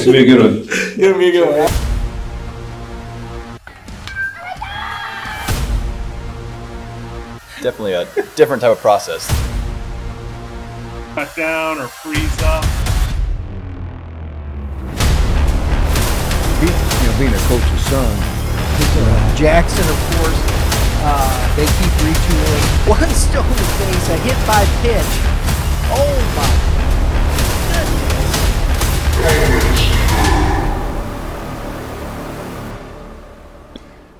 It's gonna be a good one. It's gonna be a good one. Definitely a different type of process. Cut down or freeze up. Being a coach's son. Jackson, of course, they keep retooling. One stone to face, a hit by pitch. Oh my goodness.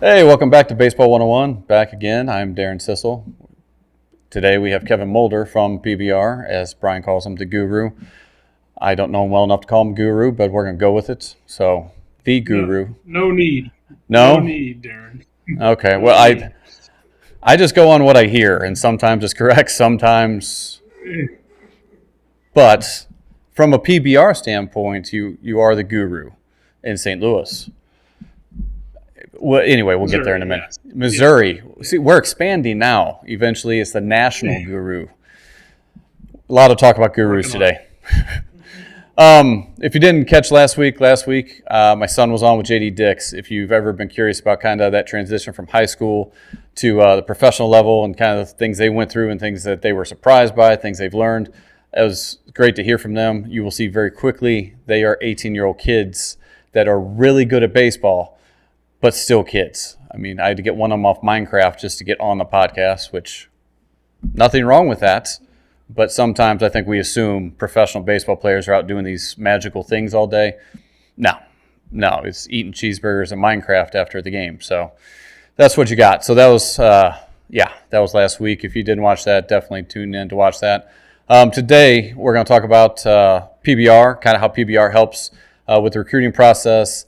Hey, welcome back to Baseball 101. Back again. I'm Darrin Sissel. Today we have Kevin Moulder from PBR, as Brian calls him, the guru. I don't know him well enough to call him guru, but we're going to go with it. So, the guru. No need. No? No need, Darrin. Okay. Well, I just go on what I hear, and sometimes it's correct, sometimes. But from a PBR standpoint, you are the guru in St. Louis. Well, anyway, we'll get there in a minute. Yes. Missouri. See, we're expanding now. Eventually, it's the national guru. A lot of talk about gurus today. If you didn't catch last week, my son was on with JD Dix. If you've ever been curious about kind of that transition from high school to the professional level and kind of the things they went through and things that they were surprised by, things they've learned, it was great to hear from them. You will see very quickly they are 18-year-old kids that are really good at baseball, but still kids. I mean, I had to get one of them off Minecraft just to get on the podcast, which nothing wrong with that. But sometimes I think we assume professional baseball players are out doing these magical things all day. No, it's eating cheeseburgers and Minecraft after the game. So that's what you got. So that was, that was last week. If you didn't watch that, definitely tune in to watch that. Today we're going to talk about PBR, kind of how PBR helps with the recruiting process,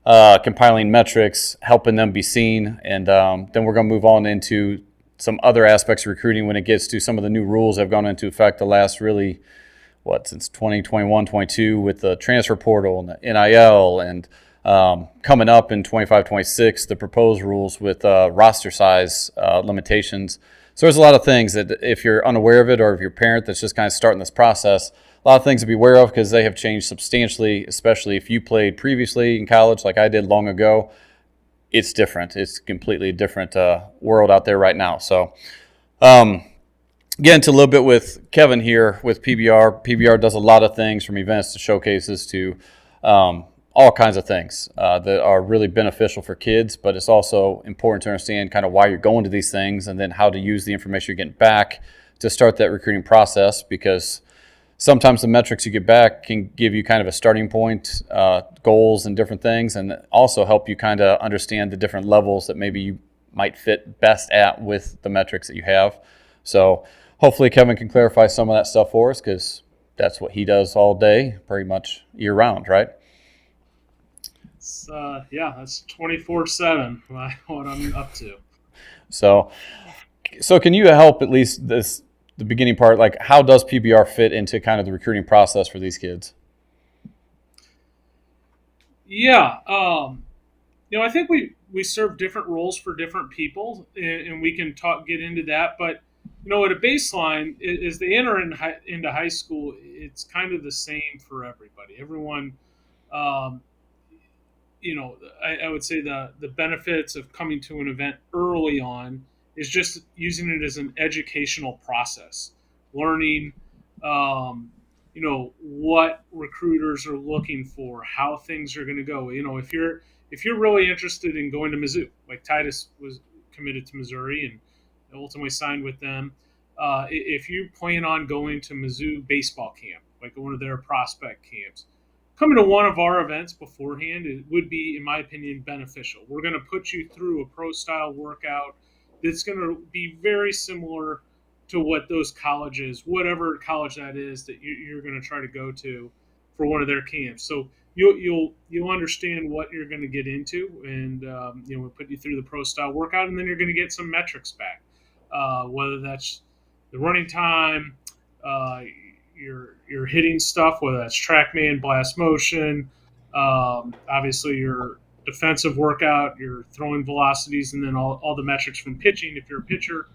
compiling metrics, helping them be seen, and then we're going to move on into some other aspects of recruiting when it gets to some of the new rules that have gone into effect the last since 2021-22 with the transfer portal and the NIL and coming up in 25-26, the proposed rules with roster size limitations. So there's a lot of things that if you're unaware of it or if you're a parent that's just kind of starting this process, a lot of things to be aware of because they have changed substantially, especially if you played previously in college like I did long ago. It's different. It's completely different world out there right now. So get into a little bit with Kevin here with PBR. PBR does a lot of things from events to showcases to all kinds of things that are really beneficial for kids, but it's also important to understand kind of why you're going to these things and then how to use the information you're getting back to start that recruiting process, because sometimes the metrics you get back can give you kind of a starting point, goals and different things, and also help you kind of understand the different levels that maybe you might fit best at with the metrics that you have. So hopefully Kevin can clarify some of that stuff for us, because that's what he does all day, pretty much year round, right? It's, that's 24/7 what I'm up to. So can you help at least the beginning part, like how does PBR fit into kind of the recruiting process for these kids? Yeah, I think we serve different roles for different people, and we can get into that. But at a baseline, as they enter into high school, it's kind of the same for everybody. Everyone, I would say the benefits of coming to an event early on is just using it as an educational process, learning, what recruiters are looking for, how things are going to go. If you're really interested in going to Mizzou, like Titus was committed to Missouri and ultimately signed with them. If you plan on going to Mizzou baseball camp, like one of their prospect camps, coming to one of our events beforehand, it would be, in my opinion, beneficial. We're going to put you through a pro-style workout that's going to be very similar to what those colleges, whatever college that is that you're going to try to go to for one of their camps. So you'll understand what you're going to get into, and we'll put you through the pro-style workout, and then you're going to get some metrics back, whether that's the running time, your hitting stuff, whether that's TrackMan, blast motion, obviously your defensive workout, your throwing velocities, and then all the metrics from pitching. If you're a pitcher,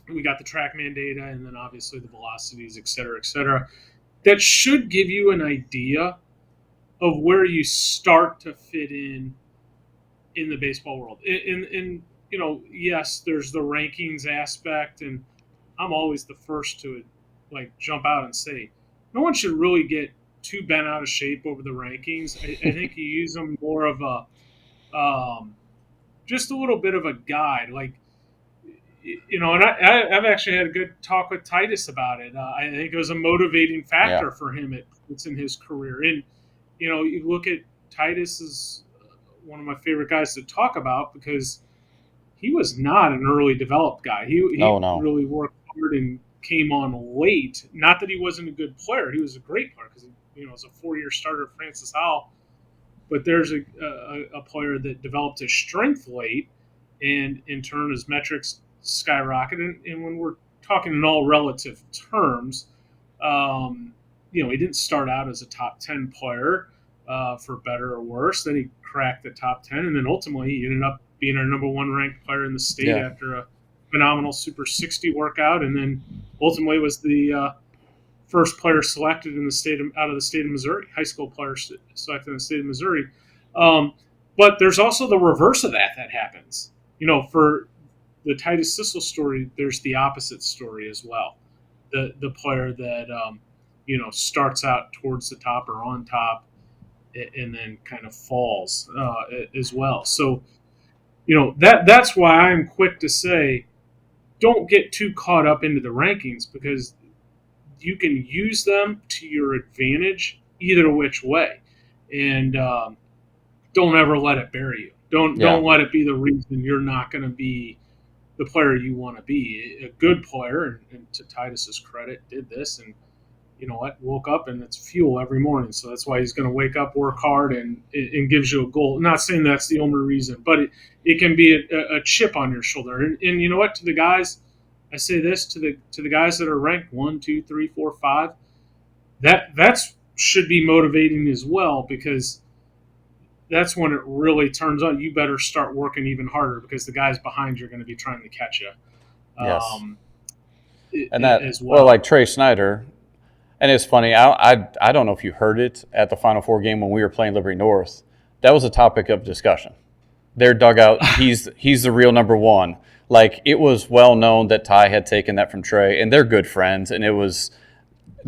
we got the TrackMan data, and then obviously the velocities, et cetera, et cetera. That should give you an idea of where you start to fit in the baseball world. And yes, there's the rankings aspect, and I'm always the first to like jump out and say no one should really get too bent out of shape over the rankings. I think you use them more of a just a little bit of a guide, like and I've actually had a good talk with Titus about it. I think it was a motivating factor for him. It's in his career, and you look at Titus as one of my favorite guys to talk about because he was not an early developed guy. He really worked hard and came on late. Not that he wasn't a good player; he was a great player because he was a 4-year starter at Francis Howell. But there's a player that developed his strength late, and in turn his metrics skyrocketed. And when we're talking in all relative terms, he didn't start out as a top 10 player for better or worse. Then he cracked the top 10, and then ultimately he ended up being our number 1 ranked player in the state after a phenomenal Super 60 workout, and then ultimately was the first player selected in out of the state of Missouri, high school player selected in the state of Missouri. But there's also the reverse of that happens. For the Titus Sissel story, there's the opposite story as well. The player that starts out towards the top or on top, and then kind of falls as well. So that's why I'm quick to say, don't get too caught up into the rankings because you can use them to your advantage either which way, and don't ever let it bury you. Don't let it be the reason you're not going to be the player you want to be. A good player, and to Titus's credit, did this, and woke up and it's fuel every morning. So that's why he's going to wake up, work hard, and gives you a goal. I'm not saying that's the only reason, but it can be a chip on your shoulder. And you know what? To the guys, I say this to the guys that are ranked 1, 2, 3, 4, 5. That's should be motivating as well, because that's when it really turns on. You better start working even harder because the guys behind you are going to be trying to catch you. Yes. And that as well, like Trey Snyder. And it's funny, I don't know if you heard it at the Final Four game when we were playing Liberty North. That was a topic of discussion. Their dugout, he's the real number 1. Like, it was well known that Ty had taken that from Trey, and they're good friends, and it was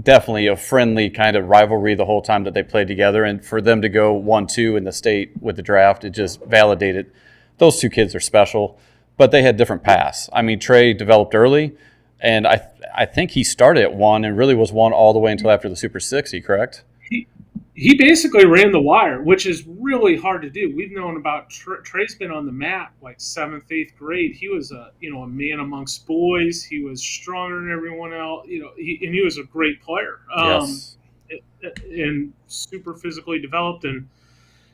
definitely a friendly kind of rivalry the whole time that they played together. And for them to go 1-2 in the state with the draft, it just validated those two kids are special, but they had different paths. I mean, Trey developed early, and I think he started at 1 and really was 1 all the way until after the Super 60, correct? He basically ran the wire, which is really hard to do. We've known about Trey's been on the map like 7th, 8th grade. He was a man amongst boys. He was stronger than everyone else. He was a great player. Yes. And super physically developed, and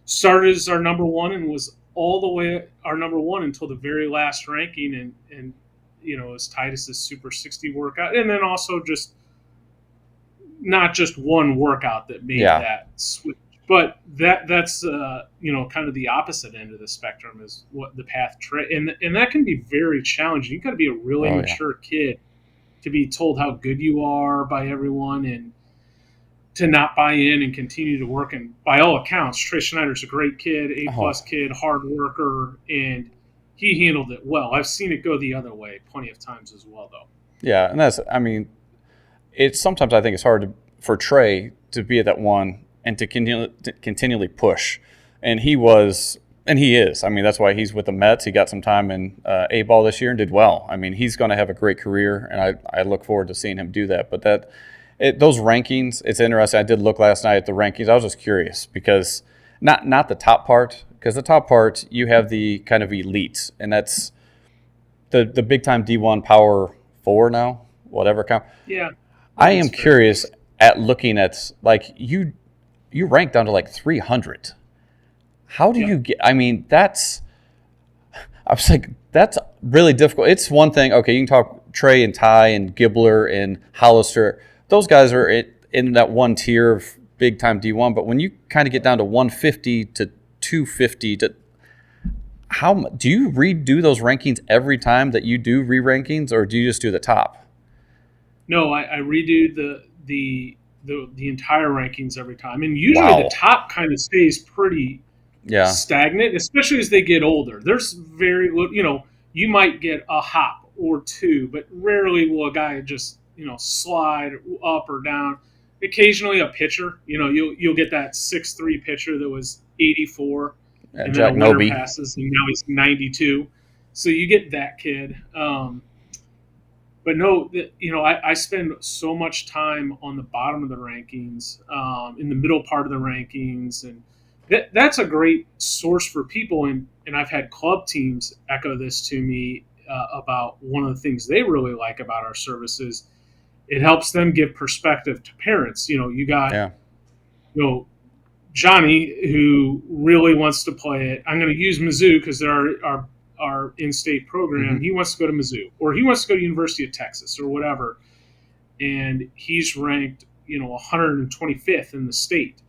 started as our number 1 and was all the way our number 1 until the very last ranking, and it was Titus's Super 60 workout, and then also just not just one workout that made that switch, but that's kind of the opposite end of the spectrum is what the path and that can be very challenging. You got to be a really mature kid to be told how good you are by everyone and to not buy in and continue to work. And by all accounts, Trey Schneider's a great kid, A+ kid, hard worker, and he handled it well. I've seen it go the other way plenty of times as well, though. Yeah, and it's sometimes I think it's hard for Trey to be at that 1 and to continually push. And he is. I mean, that's why he's with the Mets. He got some time in A-ball this year and did well. I mean, he's going to have a great career, and I look forward to seeing him do that. But those rankings, it's interesting. I did look last night at the rankings. I was just curious because not the top part, because the top part, you have the kind of elites, and that's the big-time D1 Power 4 now, whatever count. Yeah. I am curious at looking at, like, you rank down to, like, 300. How do you get – I mean, I was like, that's really difficult. It's one thing – okay, you can talk Trey and Ty and Gibbler and Hollister. Those guys are in that one tier of big-time D1, but when you kind of get down to 150 to 250 to – how do you redo those rankings every time that you do re-rankings, or do you just do the top? No, I redo the the entire rankings every time, and usually the top kind of stays pretty stagnant, especially as they get older. There's very little, you might get a hop or two, but rarely will a guy just slide up or down. Occasionally a pitcher, you'll get that 6'3" pitcher that was 84, and Jack then a winter Noby passes, and now he's 92. So you get that kid. But no, I spend so much time on the bottom of the rankings, in the middle part of the rankings, and that's a great source for people. And I've had club teams echo this to me about one of the things they really like about our services. It helps them give perspective to parents. You got, Johnny, who really wants to play it. I'm going to use Mizzou because they're our in-state program. Mm-hmm. He wants to go to Mizzou, or he wants to go to University of Texas or whatever. And he's ranked, 125th in the state.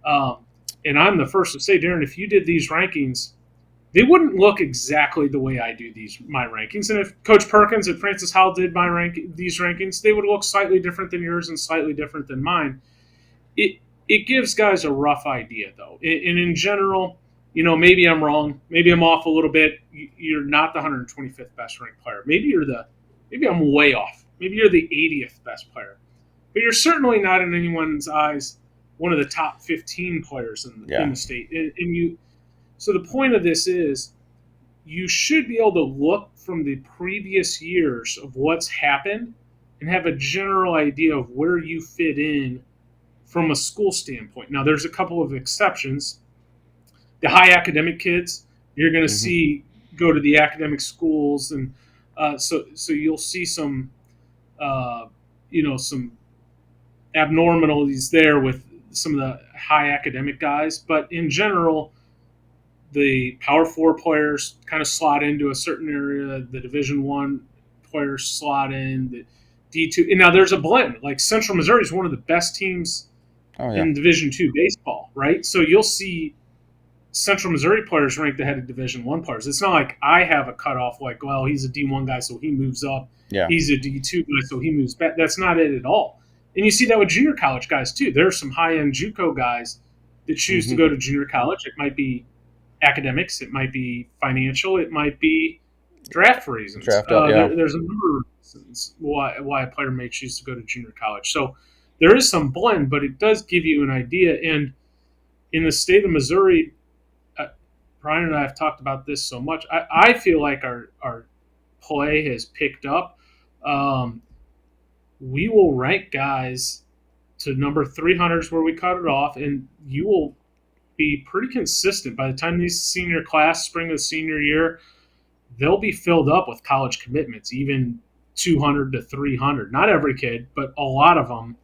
And I'm the first to say, Darrin, if you did these rankings, they wouldn't look exactly the way I do my rankings. And if Coach Perkins at Francis Howell did these rankings, they would look slightly different than yours and slightly different than mine. It gives guys a rough idea, though. And in general, maybe I'm wrong. Maybe I'm off a little bit. You're not the 125th best ranked player. Maybe I'm way off. Maybe you're the 80th best player. But you're certainly not, in anyone's eyes, one of the top 15 players in the state. So the point of this is, you should be able to look from the previous years of what's happened and have a general idea of where you fit in from a school standpoint. Now, there's a couple of exceptions. The high academic kids, you're going to see go to the academic schools, and so you'll see some some abnormalities there with some of the high academic guys. But in general, the Power 4 players kind of slot into a certain area. The Division I players slot in. The D2. And now there's a blend. Like Central Missouri is one of the best teams in Division II baseball, right? So you'll see Central Missouri players ranked ahead of Division I players. It's not like I have a cutoff like, well, he's a D1 guy, so he moves up. Yeah. He's a D2 guy, so he moves back. That's not it at all. And you see that with junior college guys, too. There are some high-end JUCO guys that choose to go to junior college. It might be academics. It might be financial. It might be draft reasons. There's a number of reasons why a player may choose to go to junior college. So there is some blend, but it does give you an idea. And in the state of Missouri, Brian and I have talked about this so much. I feel like our play has picked up. We will rank guys to number 300s where we cut it off, and you will be pretty consistent. By the time these senior class, spring of the senior year, they'll be filled up with college commitments, even 200 to 300. Not every kid, but a lot of them.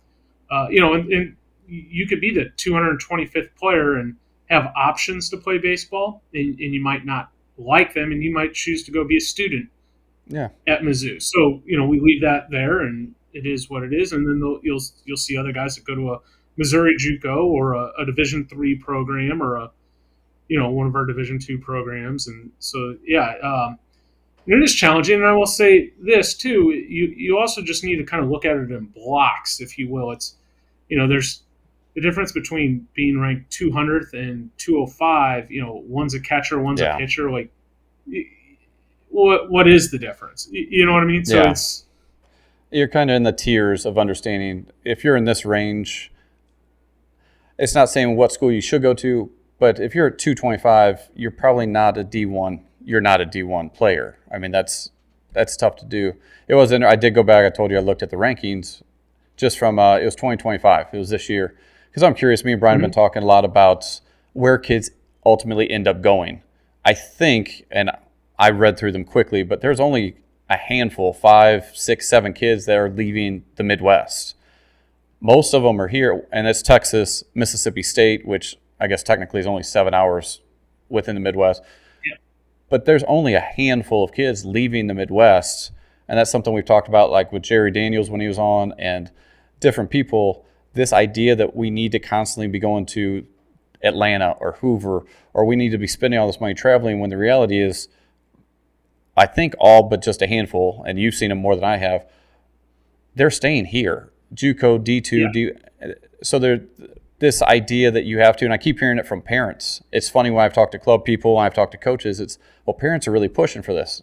And you could be the 225th player and have options to play baseball, and you might not like them, and you might choose to go be a student at Mizzou. So, we leave that there, and it is what it is. And then you'll see other guys that go to a Missouri JUCO or a Division III program or one of our Division II programs. And so, it is challenging. And I will say this too, you also just need to kind of look at it in blocks, if you will. It's, there's the difference between being ranked 200th and 205, one's a catcher, one's a pitcher. Like, what is the difference? You know what I mean? So you're kind of in the tiers of understanding. If you're in this range, it's not saying what school you should go to, but if you're at 225, you're probably not a D1. You're not a D1 player. I mean, that's tough to do. It was I did go back. I told you I looked at the rankings just from it was 2025. It was this year. Because I'm curious, me and Brian have been talking a lot about where kids ultimately end up going. I think, and I read through them quickly, but there's only a handful, 5, 6, 7 kids that are leaving the Midwest. Most of them are here, and it's Texas, Mississippi State, which I guess technically is only 7 hours within the Midwest. Yeah. But there's only a handful of kids leaving the Midwest, and that's something we've talked about, like with Jerry Daniels when he was on, and different people. This idea that we need to constantly be going to Atlanta or Hoover, or we need to be spending all this money traveling, when the reality is, I think all but just a handful, and you've seen them more than I have, they're staying here. JUCO, D2, so there. This idea that you have to, and I keep hearing it from parents. It's funny when I've talked to club people, when I've talked to coaches, it's, well, parents are really pushing for this.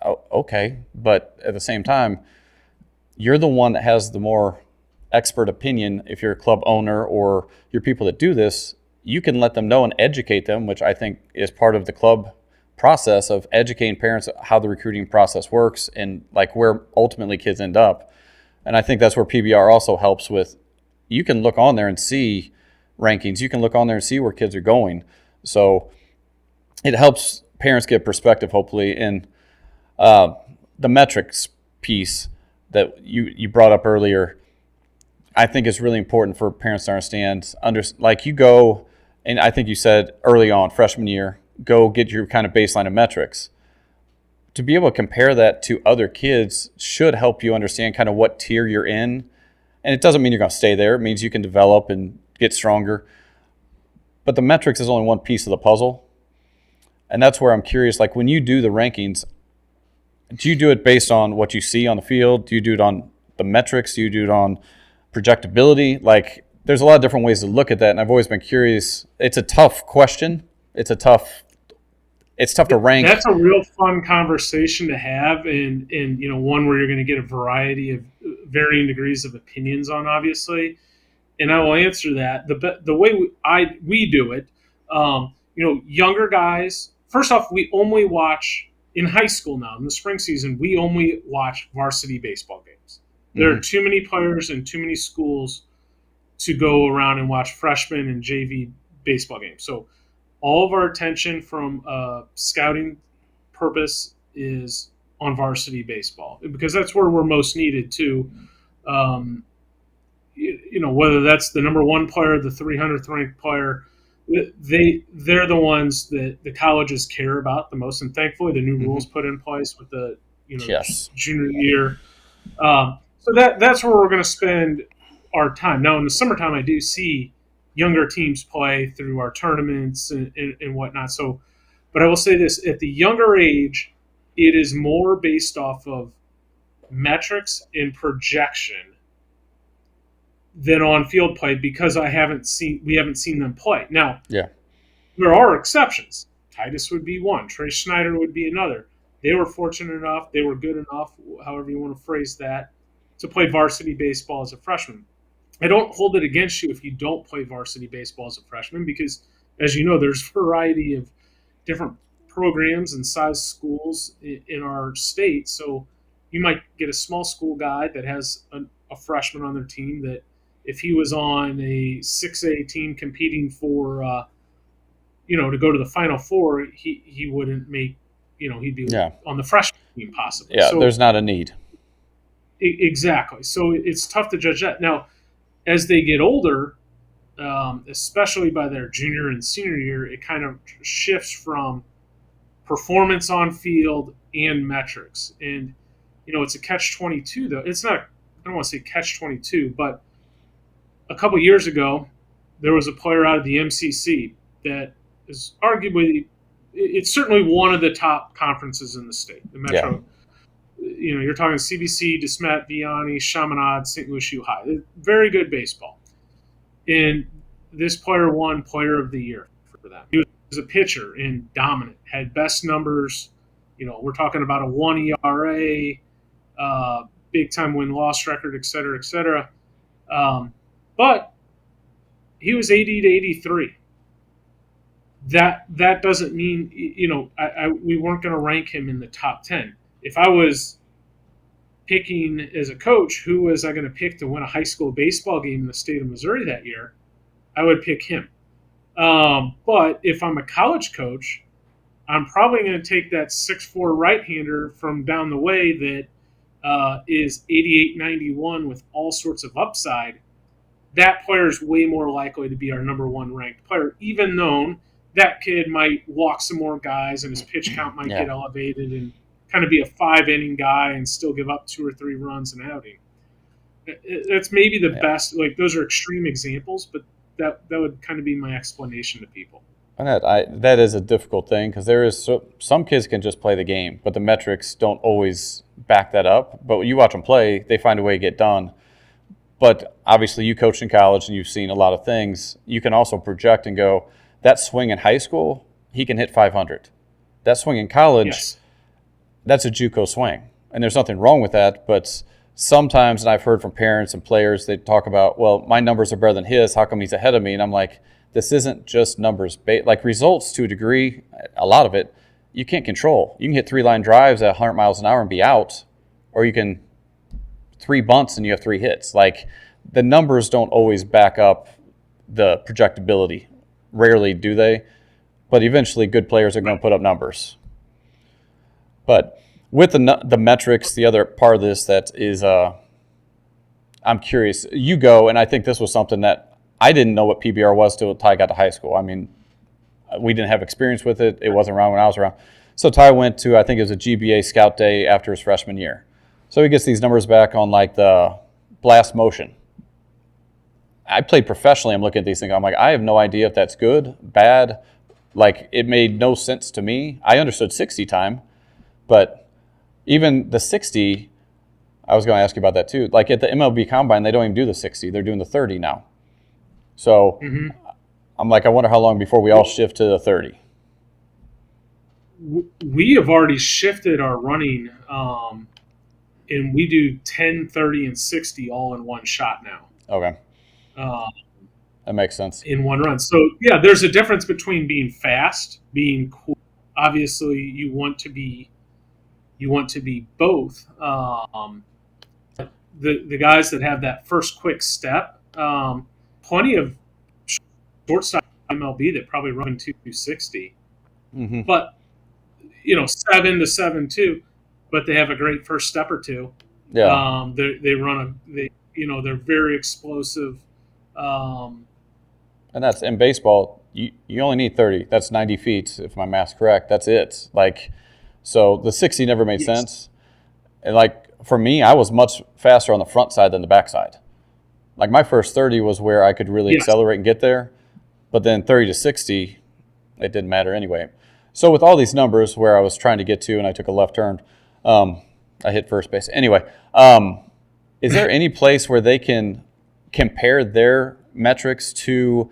Oh, okay, but at the same time, you're the one that has the more expert opinion. If you're a club owner or you're people that do this, you can let them know and educate them, which I think is part of the club process of educating parents how the recruiting process works and like where ultimately kids end up. And I think that's where PBR also helps with. You can look on there and see rankings. You can look on there and see where kids are going. So it helps parents get perspective, hopefully. And the metrics piece that you brought up earlier, I think is really important for parents to understand. Like you go, and I think you said early on, freshman year, go get your kind of baseline of metrics. To be able to compare that to other kids should help you understand kind of what tier you're in. And it doesn't mean you're going to stay there. It means you can develop and get stronger. But the metrics is only one piece of the puzzle. And that's where I'm curious, like when you do the rankings, do you do it based on what you see on the field? Do you do it on the metrics? Do you do it on projectability? Like there's a lot of different ways to look at that. And I've always been curious. It's a tough question. It's tough to rank. That's a real fun conversation to have, and one where you're going to get a variety of varying degrees of opinions on, obviously. And I will answer that the way we do it. Younger guys. First off, we only watch in high school now in the spring season. We only watch varsity baseball games. There are too many players and too many schools to go around and watch freshman and JV baseball games. So all of our attention from a scouting purpose is on varsity baseball because that's where we're most needed too. Whether that's the number one player, the 300th ranked player, they're the ones that the colleges care about the most. And thankfully, the new rules put in place with the junior year. So that's where we're going to spend our time. Now, in the summertime, I do see younger teams play through our tournaments and whatnot. So, but I will say this, at the younger age, it is more based off of metrics and projection than on field play because we haven't seen them play. Now, there are exceptions. Titus would be one. Trey Schneider would be another. They were fortunate enough, they were good enough, however you want to phrase that, to play varsity baseball as a freshman. I don't hold it against you if you don't play varsity baseball as a freshman because, as you know, there's a variety of different programs and size schools in our state. So you might get a small school guy that has a freshman on their team that if he was on a 6A team competing for, to go to the Final Four, he wouldn't make, he'd be on the freshman team possibly. Yeah, so, there's not a need. Exactly. So it's tough to judge that. Now, as they get older, especially by their junior and senior year, it kind of shifts from performance on field and metrics. And, it's a catch-22, though. It's not, I don't want to say catch-22, but a couple years ago, there was a player out of the MCC that is arguably, it's certainly one of the top conferences in the state, the Metro. You're talking CBC, DeSmet, Vianney, Chaminade, St. Louis U High. Very good baseball. And this player won Player of the Year for them. He was a pitcher and dominant, had best numbers. We're talking about a 1 ERA, big-time win-loss record, et cetera, et cetera. But he was 80 to 83. That doesn't mean, we weren't going to rank him in the top 10. If I was picking as a coach, who was I going to pick to win a high school baseball game in the state of Missouri that year, I would pick him. But if I'm a college coach, I'm probably going to take that 6'4" right-hander from down the way that is 88-91 with all sorts of upside. That player is way more likely to be our number one ranked player, even though that kid might walk some more guys and his pitch count might get elevated and kind of be a 5-inning guy and still give up 2 or 3 runs an outing. That's maybe the best. Like those are extreme examples, but that would kind of be my explanation to people. And that is a difficult thing because some kids can just play the game, but the metrics don't always back that up. But when you watch them play, they find a way to get done. But obviously you coached in college and you've seen a lot of things. You can also project and go, that swing in high school, he can hit 500. That swing in college, Yes. that's a JUCO swing. And there's nothing wrong with that, but sometimes, and I've heard from parents and players, they talk about, well, my numbers are better than his. How come he's ahead of me? And I'm like, this isn't just numbers. Like results to a degree, a lot of it, you can't control. You can hit 3-line drives at 100 miles an hour and be out, or you can 3 bunts and you have 3 hits. Like the numbers don't always back up the projectability. Rarely do they, but eventually good players are going to put up numbers. But with the metrics, the other part of this that is, I'm curious. You go, and I think this was something that I didn't know what PBR was till Ty got to high school. I mean, we didn't have experience with it. It wasn't around when I was around. So Ty went to, I think it was a GBA scout day after his freshman year. So he gets these numbers back on like the blast motion. I played professionally. I'm looking at these things. I'm like, I have no idea if that's good, bad. Like it made no sense to me. I understood 60 time, but even the 60, I was going to ask you about that too. Like at the MLB Combine, they don't even do the 60. They're doing the 30 now. So I'm like, I wonder how long before we all shift to the 30. We have already shifted our running, and we do 10, 30, and 60 all in one shot now. Okay. That makes sense. In one run. So, yeah, there's a difference between being fast, being cool. Obviously, you want to be both. The guys that have that first quick step, plenty of shortstop MLB that probably run 260, but 7 to 7.2, but they have a great first step or two. Yeah. They're very explosive. And that's in baseball. You only need 30. That's 90 feet, if my math's correct. That's it. Like, so the 60 never made sense. And like for me, I was much faster on the front side than the back side. Like my first 30 was where I could really accelerate and get there, but then 30 to 60, it didn't matter anyway. So with all these numbers where I was trying to get to, and I took a left turn, I hit first base. Anyway, is there any place where they can compare their metrics to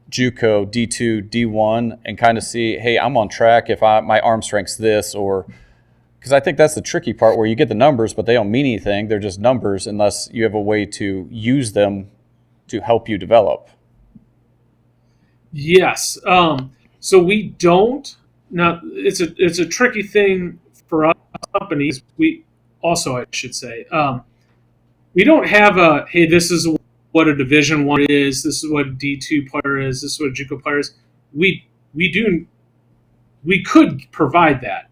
JUCO, D2, D1, and kind of see, hey, I'm on track if my arm strength's this, or because I think that's the tricky part where you get the numbers, but they don't mean anything. They're just numbers unless you have a way to use them to help you develop. Yes. So we don't. Now it's a tricky thing for us companies. We also, I should say, we don't have a, hey, this is what a Division I is. This is what a D2 player is. This is what a JUCO player is. We could provide that,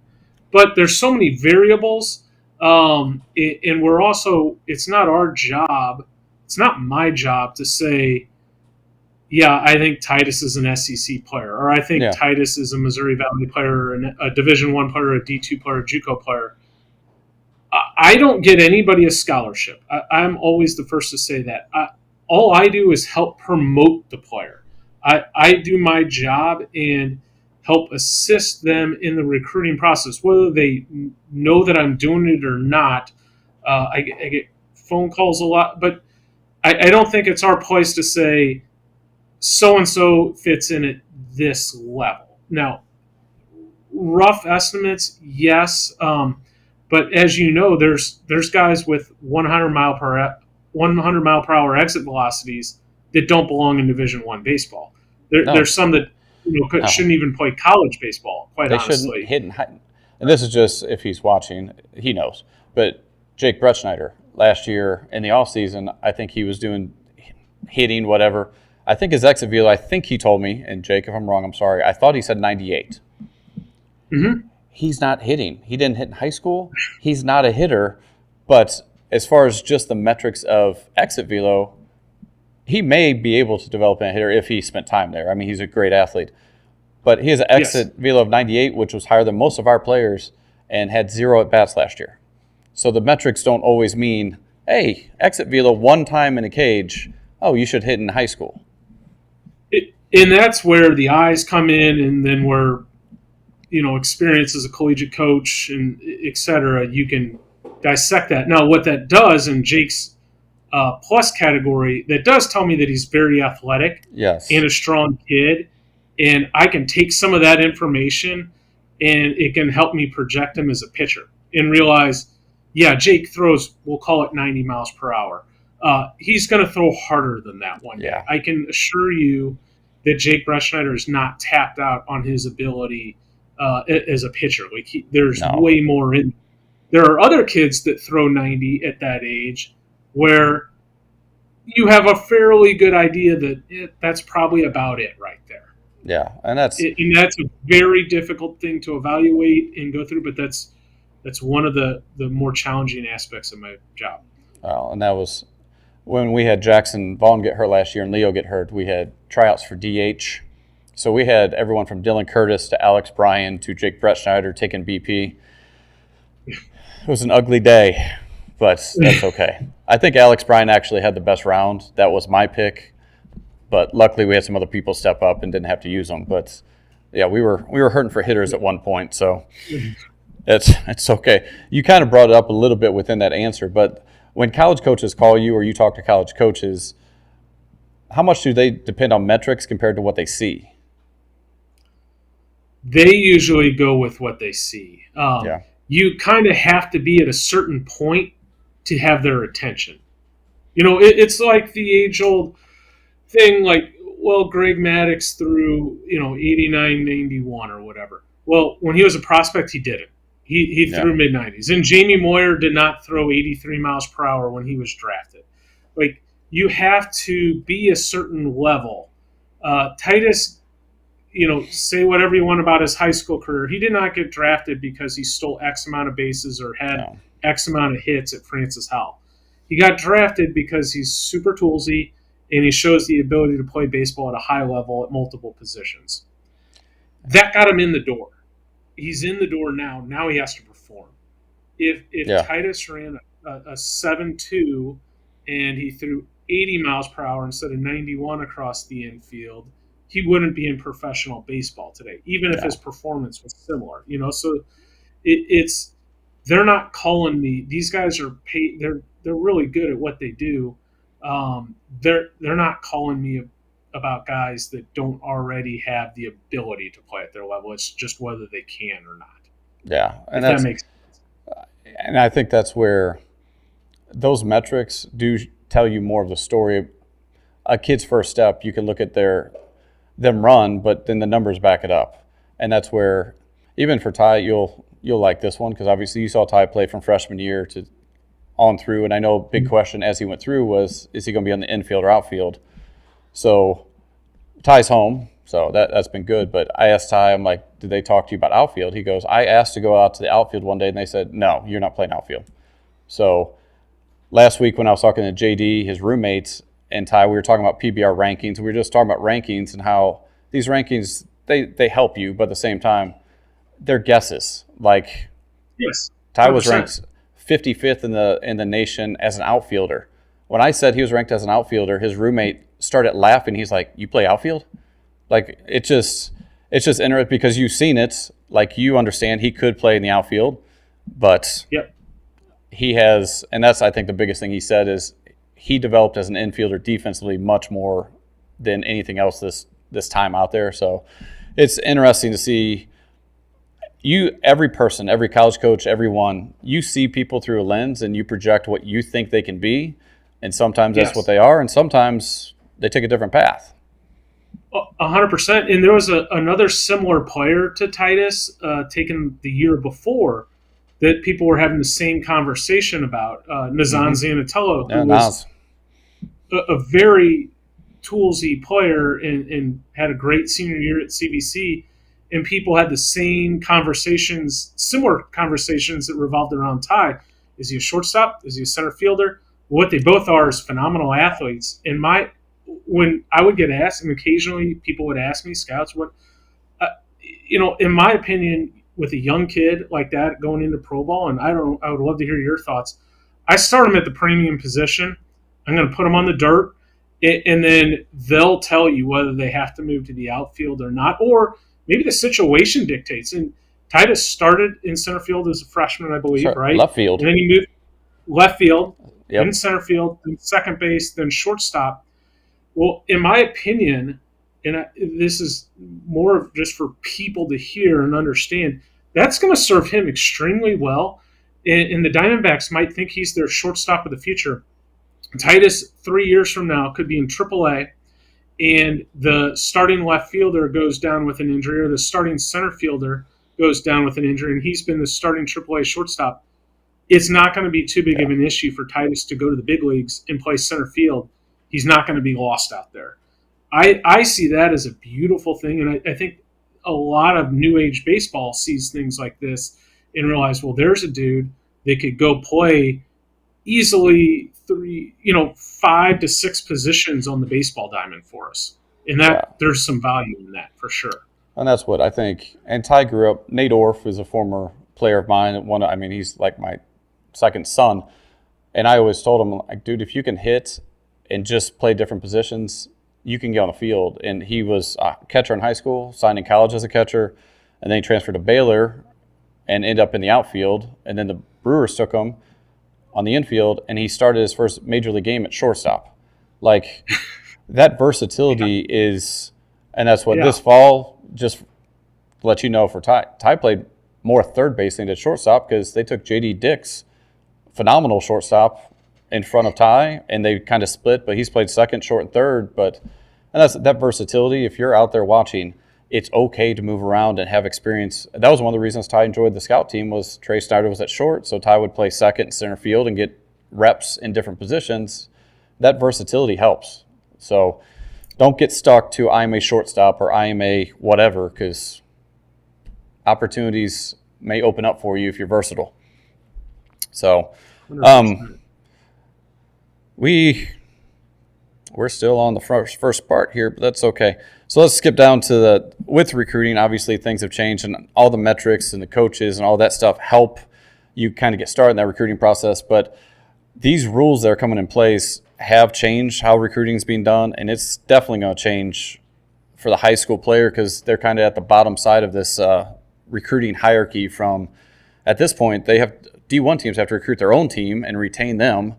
but there's so many variables, and we're also, it's not our job. It's not my job to say, yeah, I think Titus is an SEC player, or I think Titus is a Missouri Valley player, or a Division I player, a D2 player, a JUCO player. I don't get anybody a scholarship. I'm always the first to say that. All I do is help promote the player. I do my job and help assist them in the recruiting process, whether they know that I'm doing it or not. I get phone calls a lot, but I don't think it's our place to say so-and-so fits in at this level. Now, rough estimates, yes, but as you know, there's guys with 100 mile per hour exit velocities that don't belong in Division I baseball. There's some that shouldn't even play college baseball. Quite honestly, shouldn't hit and high. And this is just if he's watching, he knows. But Jake Bretschneider last year in the offseason, I think he was doing hitting whatever. I think his exit velo, I think he told me, and Jake, if I'm wrong, I'm sorry. I thought he said 98. He's not hitting. He didn't hit in high school. He's not a hitter. But as far as just the metrics of exit velo, he may be able to develop a hitter if he spent time there. I mean, he's a great athlete. But he has an exit velo of 98, which was higher than most of our players, and had 0 at-bats last year. So the metrics don't always mean, hey, exit velo one time in a cage, oh, you should hit in high school. And that's where the eyes come in, and then where, experience as a collegiate coach and et cetera, you can dissect that. Now, what that does, and Jake's plus category that does tell me that he's very athletic Yes. and a strong kid. And I can take some of that information and it can help me project him as a pitcher and realize, yeah, Jake throws, we'll call it 90 miles per hour. He's going to throw harder than that one day. Yeah. I can assure you that Jake Breschneider is not tapped out on his ability as a pitcher. Like there's way more in. There are other kids that throw 90 at that age where you have a fairly good idea that that's probably about it right there. Yeah, and that's a very difficult thing to evaluate and go through, but that's one of the more challenging aspects of my job. And that was when we had Jackson Vaughn get hurt last year and Leo get hurt. We had tryouts for DH. So we had everyone from Dylan Curtis to Alex Bryan to Jake Breschneider taking BP. It was an ugly day, but that's okay. I think Alex Bryan actually had the best round. That was my pick, but luckily we had some other people step up and didn't have to use them. But yeah, we were hurting for hitters at one point, so it's okay. You kind of brought it up a little bit within that answer, but when college coaches call you or you talk to college coaches, how much do they depend on metrics compared to what they see? They usually go with what they see. You kind of have to be at a certain point to have their attention. You know, it's like the age-old thing, like, well, Greg Maddux threw, 89, 91 or whatever. Well, when he was a prospect, he didn't. He threw mid-90s. And Jamie Moyer did not throw 83 miles per hour when he was drafted. Like, you have to be a certain level. Titus, say whatever you want about his high school career. He did not get drafted because he stole X amount of bases or had X amount of hits at Francis Howell. He got drafted because he's super toolsy and he shows the ability to play baseball at a high level at multiple positions. That got him in the door. He's in the door now. Now he has to perform. If Titus ran a 7.2 and he threw 80 miles per hour instead of 91 across the infield, he wouldn't be in professional baseball today, even if his performance was similar. So it's they're not calling me. These guys are paid. They're really good at what they do. They're not calling me about guys that don't already have the ability to play at their level. It's just whether they can or not. Yeah, and that makes sense. And I think that's where those metrics do tell you more of the story. A kid's first step, you can look at them run, but then the numbers back it up. And that's where, even for Ty, you'll like this one because obviously you saw Ty play from freshman year to on through. And I know a big question as he went through was, is he going to be on the infield or outfield? So Ty's home, so that's been good. But I asked Ty, I'm like, did they talk to you about outfield? He goes, I asked to go out to the outfield one day, and they said, no, you're not playing outfield. So last week when I was talking to JD, his roommates, and Ty, we were talking about PBR rankings. We were just talking about rankings and how these rankings, they help you, but at the same time, they're guesses. Like, yes, Ty was ranked 55th in the nation as an outfielder. When I said he was ranked as an outfielder, his roommate started laughing. He's like, "You play outfield?" Like it's just interesting because you've seen it. Like you understand he could play in the outfield, but he has, and that's I think the biggest thing he said is he developed as an infielder defensively much more than anything else this time out there. So it's interesting to see every person, every college coach, everyone, you see people through a lens and you project what you think they can be. And sometimes that's what they are. And sometimes they take a different path. 100%. And there was another similar player to Titus taken the year before that people were having the same conversation about, Nazan Zanatello, who was a very toolsy player and had a great senior year at CBC. And people had the same conversations, similar conversations that revolved around Ty. Is he a shortstop? Is he a center fielder? What they both are is phenomenal athletes. And when I would get asked, and occasionally people would ask me, scouts, in my opinion, with a young kid like that going into pro ball, and I would love to hear your thoughts. I start them at the premium position. I'm going to put them on the dirt, and then they'll tell you whether they have to move to the outfield or not, or maybe the situation dictates. And Titus started in center field as a freshman, I believe, right? Left field. And then he moved left field. then center field, then second base, then shortstop. Well, in my opinion, and this is more of just for people to hear and understand, that's going to serve him extremely well. And the Diamondbacks might think he's their shortstop of the future. Titus, 3 years from now, could be in AAA, and the starting left fielder goes down with an injury, or the starting center fielder goes down with an injury, and he's been the starting AAA shortstop. It's not going to be too big of an issue for Titus to go to the big leagues and play center field. He's not going to be lost out there. I see that as a beautiful thing, and I think a lot of new age baseball sees things like this and realize, well, there's a dude that could go play easily 5 to 6 positions on the baseball diamond for us, and that there's some value in that for sure. And that's what I think. And Ty grew up. Nate Orff is a former player of mine. He's like my second son, and I always told him, like, dude, if you can hit and just play different positions, you can get on the field. And he was a catcher in high school, signed in college as a catcher, and then he transferred to Baylor and ended up in the outfield. And then the Brewers took him on the infield, and he started his first major league game at shortstop. Like, that versatility is, and that's what this fall, just to let you know, for Ty. Ty played more third base than he did shortstop because they took J.D. Dix, phenomenal shortstop, in front of Ty, and they kind of split, but he's played second, short, and third. And that's that versatility. If you're out there watching, it's okay to move around and have experience. That was one of the reasons Ty enjoyed the scout team, was Trey Snyder was at short, so Ty would play second and center field and get reps in different positions. That versatility helps. So don't get stuck to I am a shortstop or I am a whatever, because opportunities may open up for you if you're versatile. So we're still on the first part here, but that's okay. So let's skip down to with recruiting. Obviously, things have changed, and all the metrics and the coaches and all that stuff help you kind of get started in that recruiting process. But these rules that are coming in place have changed how recruiting is being done, and it's definitely going to change for the high school player, because they're kind of at the bottom side of this recruiting hierarchy. From at this point, they have D1 teams have to recruit their own team and retain them,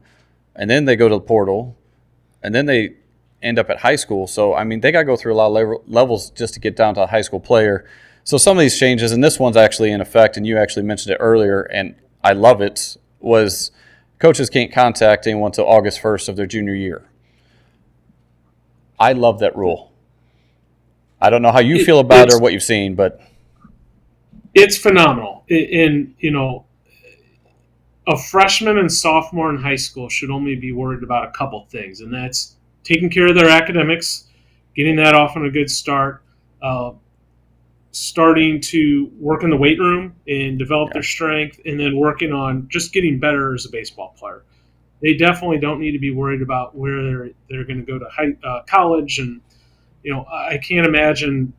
and then they go to the portal, and then they end up at high school. So, they got to go through a lot of levels just to get down to a high school player. So some of these changes, and this one's actually in effect, and you actually mentioned it earlier, and I love it, was coaches can't contact anyone until August 1st of their junior year. I love that rule. I don't know how you feel about it or what you've seen, but it's phenomenal. And, a freshman and sophomore in high school should only be worried about a couple things, and that's taking care of their academics, getting that off on a good start, starting to work in the weight room and develop their strength, and then working on just getting better as a baseball player. They definitely don't need to be worried about where they're going to go to college. And, I can't imagine,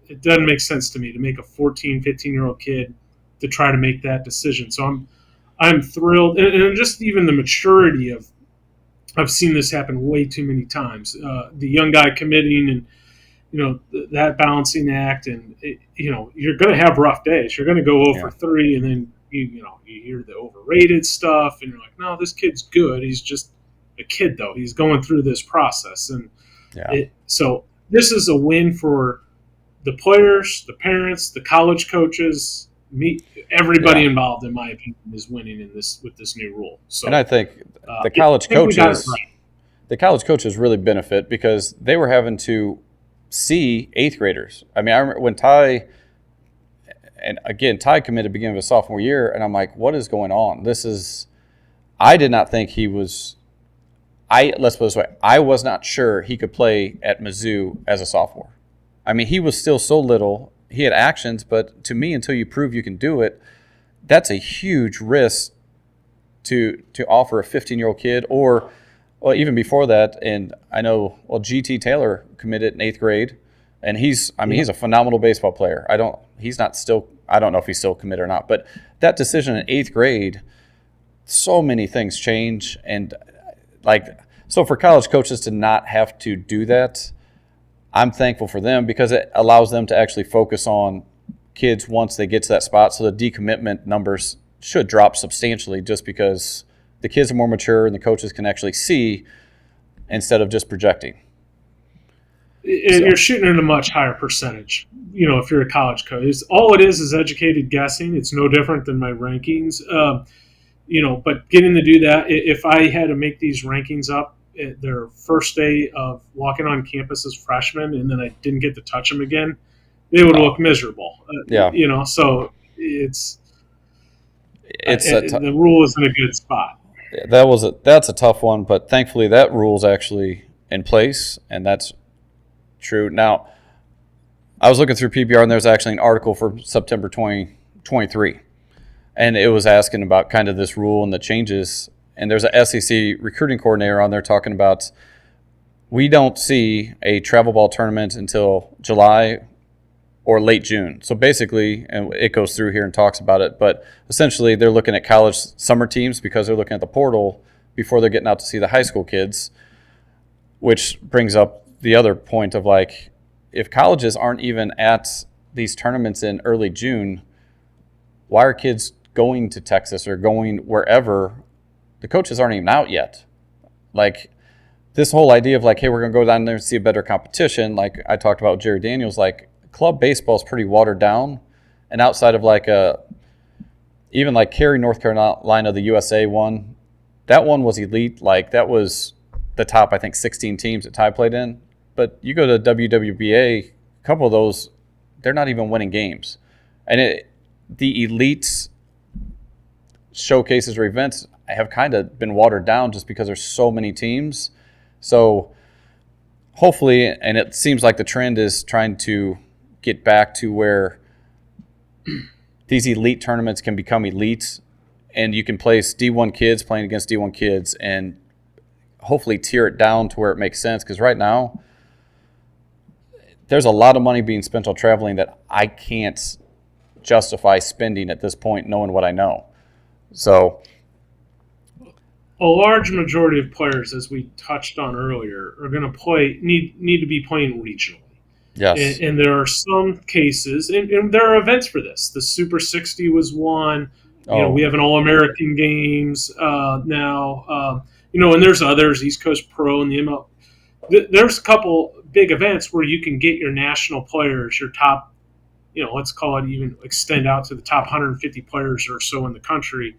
it doesn't make sense to me to make a 14, 15-year-old kid to try to make that decision. So I'm thrilled, and just even the maturity of, I've seen this happen way too many times. The young guy committing, and that balancing act, and you're going to have rough days. You're going to go 0 for 3, and then you hear the overrated stuff, and you're like, no, this kid's good. He's just a kid, though. He's going through this process, and so this is a win for the players, the parents, the college coaches. Everybody involved, in my opinion, is winning with this new rule. So, and I think the college coaches really benefit, because they were having to see 8th graders. I remember when Ty committed beginning of his sophomore year, and I'm like, what is going on? I did not think he was. Let's put it this way: I was not sure he could play at Mizzou as a sophomore. He was still so little. He had actions, but to me, until you prove you can do it, that's a huge risk to offer a 15-year-old kid, or even before that. And I know, GT Taylor committed in 8th grade, and he's a phenomenal baseball player. I don't know if he's still committed or not, but that decision in 8th grade, so many things change. And so for college coaches to not have to do that, I'm thankful for them, because it allows them to actually focus on kids once they get to that spot. So the decommitment numbers should drop substantially, just because the kids are more mature and the coaches can actually see instead of just projecting. You're shooting in a much higher percentage. If you're a college coach, all it is educated guessing. It's no different than my rankings. But getting to do that, if I had to make these rankings up at their first day of walking on campus as freshmen, and then I didn't get to touch them again, they would look miserable. So the rule is in a good spot. That's a tough one, but thankfully that rule is actually in place, and that's true. Now, I was looking through PBR, and there's actually an article for September 2023, and it was asking about kind of this rule and the changes. And there's a SEC recruiting coordinator on there talking about we don't see a travel ball tournament until July or late June. So basically, and it goes through here and talks about it, but essentially they're looking at college summer teams because they're looking at the portal before they're getting out to see the high school kids, which brings up the other point of like, if colleges aren't even at these tournaments in early June, why are kids going to Texas or going wherever? The coaches aren't even out yet. Like this whole idea of like, hey, we're going to go down there and see a better competition. Like I talked about with Jerry Daniels, like club baseball is pretty watered down. And outside of like even like Cary, North Carolina, the USA one, that one was elite. Like that was the top, I think, 16 teams that Ty played in. But you go to WWBA, a couple of those, they're not even winning games. And the elite showcases or events have kind of been watered down just because there's so many teams. So hopefully, and it seems like the trend is trying to get back to where these elite tournaments can become elite, and you can place D1 kids playing against D1 kids and hopefully tier it down to where it makes sense. Because right now, there's a lot of money being spent on traveling that I can't justify spending at this point, knowing what I know. So a large majority of players, as we touched on earlier, are going to need to be playing regionally. Yes. And there are some cases, and there are events for this. The Super 60 was one. We have an All-American Games now. And there's others, East Coast Pro and the ML. There's a couple big events where you can get your national players, your top, let's call it even extend out to the top 150 players or so in the country.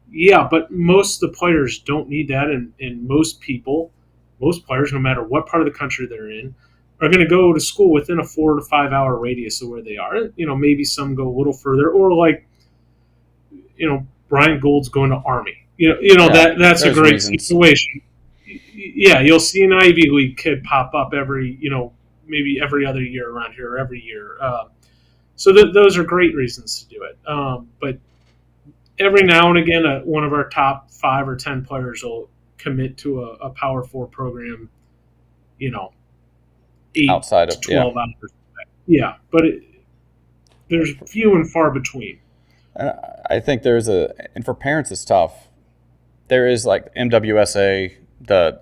Yeah, but most of the players don't need that, and most players, no matter what part of the country they're in, are going to go to school within a 4 to 5 hour radius of where they are. Maybe some go a little further, or like, Brian Gould's going to Army. That's a great situation. Yeah, you'll see an Ivy League kid pop up maybe every other year around here, or every year. So those are great reasons to do it. But every now and again, one of our top 5 or 10 players will commit to a Power 4 program, 8 outside of to 12 hours. Yeah, but there's few and far between. I think and for parents it's tough. There is like MWSA, the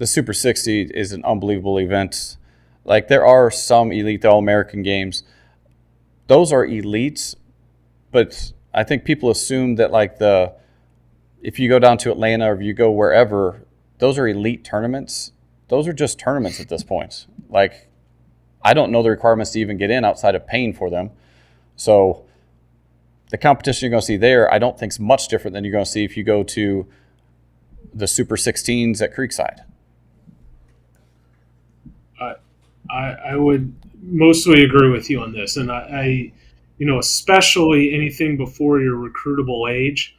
Super 60 is an unbelievable event. Like there are some elite All-American games. Those are elites, but I think people assume that like if you go down to Atlanta or if you go wherever, those are elite tournaments. Those are just tournaments at this point. Like I don't know the requirements to even get in outside of paying for them. So the competition you're going to see there, I don't think is much different than you're going to see if you go to the Super 16s at Creekside. I would mostly agree with you on this, and I especially anything before your recruitable age.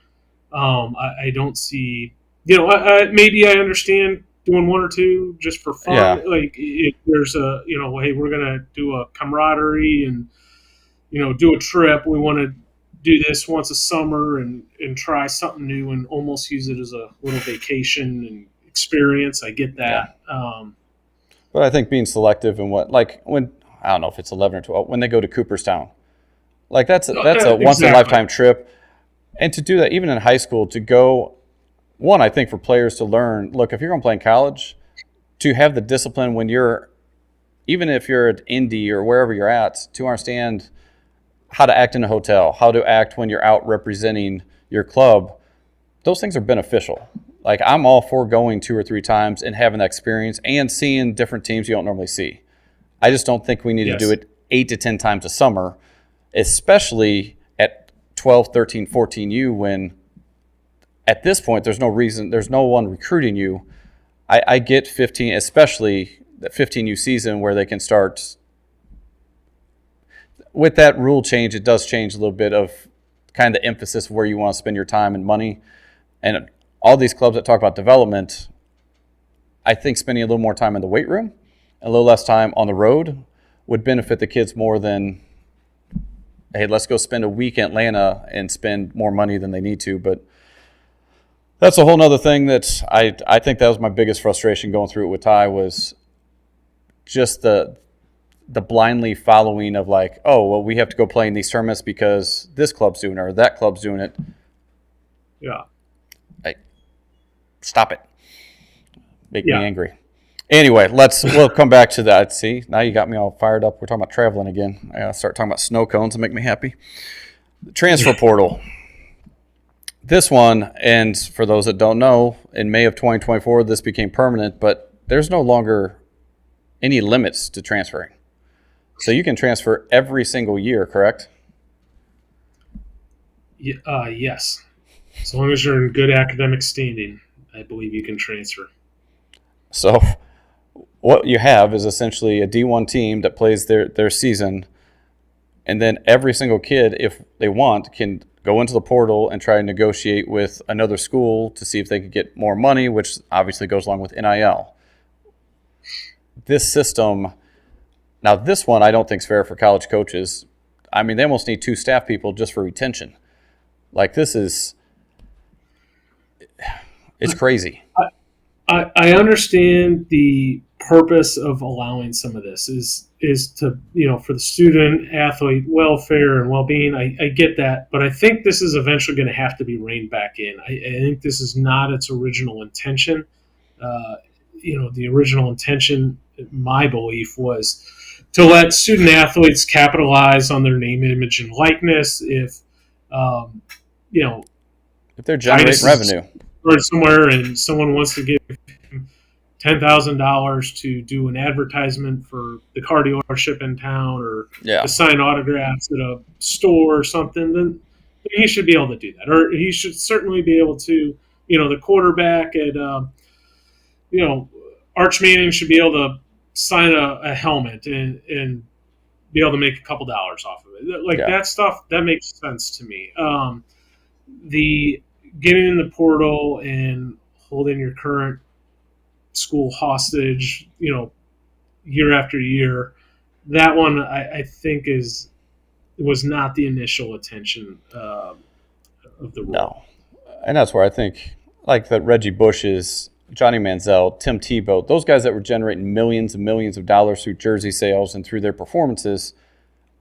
I don't see, maybe I understand doing 1 or 2 just for fun. Yeah. Like if there's hey, we're gonna do a camaraderie and do a trip. We want to do this once a summer and try something new and almost use it as a little vacation and experience. I get that. Yeah. But I think being selective and when I don't know if it's 11 or 12, when they go to Cooperstown, like that's a once in a lifetime trip. And to do that, even in high school, to go, I think for players to learn, look, if you're going to play in college, to have the discipline when even if you're at Indy or wherever you're at, to understand how to act in a hotel, how to act when you're out representing your club, those things are beneficial. Like, I'm all for going 2 or 3 times and having that experience and seeing different teams you don't normally see. I just don't think we need to do it 8 to 10 times a summer, especially at 12, 13, 14U, when at this point there's no one recruiting you. I get 15, especially the 15U season where they can start. With that rule change, it does change a little bit of kind of the emphasis of where you want to spend your time and money. And all these clubs that talk about development, I think spending a little more time in the weight room, a little less time on the road would benefit the kids more than, hey, let's go spend a week in Atlanta and spend more money than they need to. But that's a whole nother thing that I think that was my biggest frustration going through it with Ty, was just the blindly following of like, oh, well, we have to go play in these tournaments because this club's doing it or that club's doing it. Yeah. Stop it. Make me angry. Anyway, we'll come back to that. See, now you got me all fired up. We're talking about traveling again. I gotta start talking about snow cones and make me happy. The transfer portal. This one, and for those that don't know, in May of 2024, this became permanent, but there's no longer any limits to transferring. So you can transfer every single year, correct? Yes. As long as you're in good academic standing, I believe you can transfer. So what you have is essentially a D1 team that plays their season, and then every single kid, if they want, can go into the portal and try to negotiate with another school to see if they could get more money, which obviously goes along with NIL. This system, now this one I don't think is fair for college coaches. I mean, they almost need 2 staff people just for retention. Like, this is, it's crazy. I understand the purpose of allowing some of this is to, for the student athlete welfare and well-being. I get that, but I think this is eventually going to have to be reined back in. I think this is not its original intention. The original intention, my belief, was to let student athletes capitalize on their name, image, and likeness. If they're generating revenue or somewhere and someone wants to give $10,000 to do an advertisement for the car dealership in town, or to sign autographs at a store or something, then he should be able to do that. Or he should certainly be able to, the quarterback at, Arch Manning should be able to sign a helmet and be able to make a couple dollars off of it. That stuff, that makes sense to me. The getting in the portal and holding your current school hostage, year after year, that one I think was not the initial intention of the rule. No, and that's where I think like that Reggie Bush's, Johnny Manziel, Tim Tebow, those guys that were generating millions and millions of dollars through jersey sales and through their performances,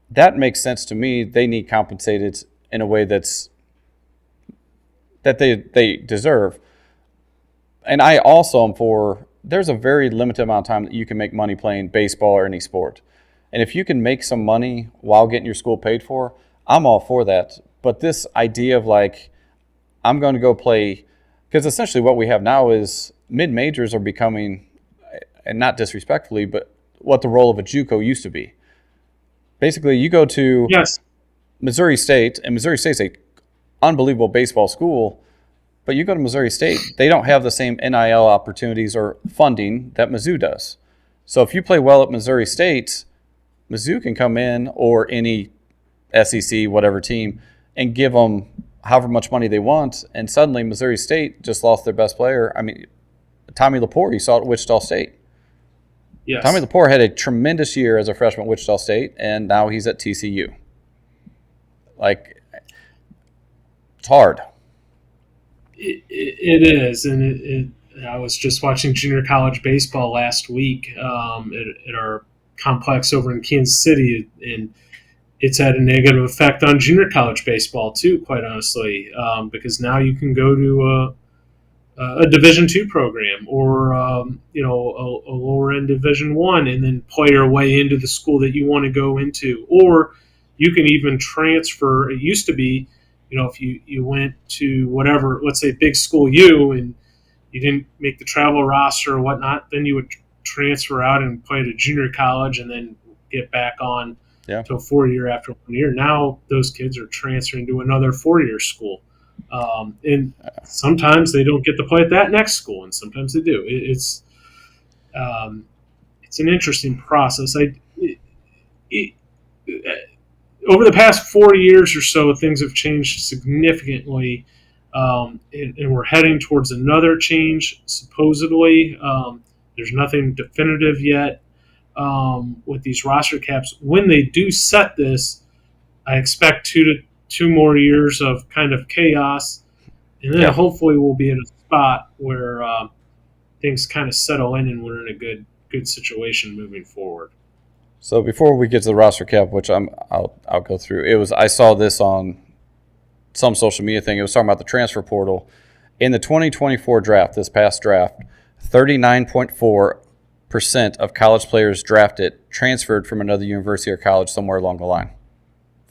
that makes sense to me. They need compensated in a way that they deserve. And I also am for, there's a very limited amount of time that you can make money playing baseball or any sport. And if you can make some money while getting your school paid for, I'm all for that. But this idea of like, I'm going to go play, because essentially what we have now is mid-majors are becoming, and not disrespectfully, but what the role of a JUCO used to be. Basically, you go to Missouri State, and Missouri State's an unbelievable baseball school, but you go to Missouri State, they don't have the same NIL opportunities or funding that Mizzou does. So if you play well at Missouri State, Mizzou can come in, or any SEC, whatever team, and give them however much money they want, and suddenly Missouri State just lost their best player. I mean, Tommy Lepore, you saw it at Wichita State. Yes. Tommy Lepore had a tremendous year as a freshman at Wichita State, and now he's at TCU. Like, it's hard. It is, and I was just watching junior college baseball last week at our complex over in Kansas City, and it's had a negative effect on junior college baseball too, quite honestly, because now you can go to a Division II program or a lower end Division I, and then play your way into the school that you want to go into, or you can even transfer. It used to be if you went to whatever, let's say Big School U, and you didn't make the travel roster or whatnot, then you would transfer out and play at a junior college and then get back on to a 4-year after 1 year. Now those kids are transferring to another 4-year school. And sometimes they don't get to play at that next school, and sometimes they do. It's an interesting process. Over the past 4 years or so, things have changed significantly, and we're heading towards another change, supposedly. There's nothing definitive yet with these roster caps. When they do set this, I expect 2 more years of kind of chaos, and then hopefully we'll be in a spot where things kind of settle in and we're in a good situation moving forward. So before we get to the roster cap, which I'll go through, I saw this on some social media thing. It was talking about the transfer portal. In the 2024 draft, this past draft, 39.4% of college players drafted transferred from another university or college somewhere along the line.